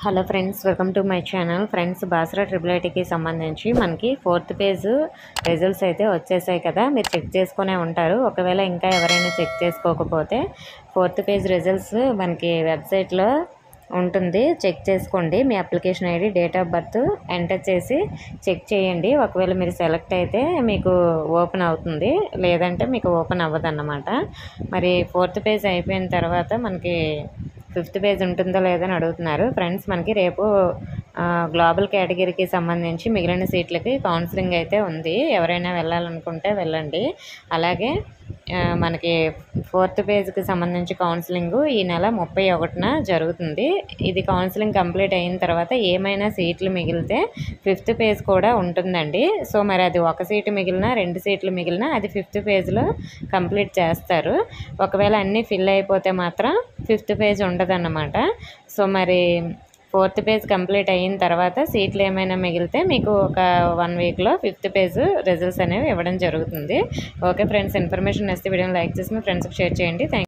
Hello friends, welcome to my channel. Friends, Basara triple ఐటీకి సంబంధించి మనకి 4th పేజ్ రిజల్ట్స్ అయితే వచ్చేసాయి కదా. మీరు చెక్ చేసుకునే ఉంటారు. ఒకవేళ ఇంకా ఎవరైనా చెక్ చేసుకోకపోతే 4th పేజ్ రిజల్ట్స్ మనకి వెబ్సైట్లో ఉంటుంది, చెక్ చేసుకోండి. మీ application ID, date of birth enter చేసి చెక్ చేయండి. ఒకవేళ మీరు సెలెక్ట్ అయితే మీకు ఓపెన్ అవుతుంది, లేదంటే మీకు ఓపెన్ అవ్వదు అన్నమాట. మరి 4th పేజ్ అయిపోయిన తర్వాత మనకి 5th పేజ్ ఉంటుందో లేదని అడుగుతున్నారు. ఫ్రెండ్స్, మనకి రేపు గ్లోబల్ కేటగిరీకి సంబంధించి మిగిలిన సీట్లకి కౌన్సిలింగ్ అయితే ఉంది. ఎవరైనా వెళ్ళాలనుకుంటే వెళ్ళండి. అలాగే మనకి 4th పేజ్కి సంబంధించి కౌన్సిలింగ్ ఈ నెల 31న జరుగుతుంది. ఇది కౌన్సిలింగ్ కంప్లీట్ అయిన తర్వాత ఏమైనా సీట్లు మిగిలితే 5th పేజ్ కూడా ఉంటుందండి. సో మరి అది ఒక సీటు మిగిలినా 2 సీట్లు మిగిలినా అది 5th పేజ్లో కంప్లీట్ చేస్తారు. ఒకవేళ అన్నీ ఫిల్ అయిపోతే మాత్రం 5th పేజ్ ఉండదన్నమాట. సో మరి 4th పేజ్ కంప్లీట్ అయిన తర్వాత సీట్లు ఏమైనా మిగిలితే మీకు ఒక 1 వీక్లో 5th పేజ్ రిజల్ట్స్ అనేవి ఇవ్వడం జరుగుతుంది. ఓకే ఫ్రెండ్స్, ఇన్ఫర్మేషన్ నచ్చితే వీడియోని లైక్ చేసి మీ ఫ్రెండ్స్కి షేర్ చేయండి. థ్యాంక్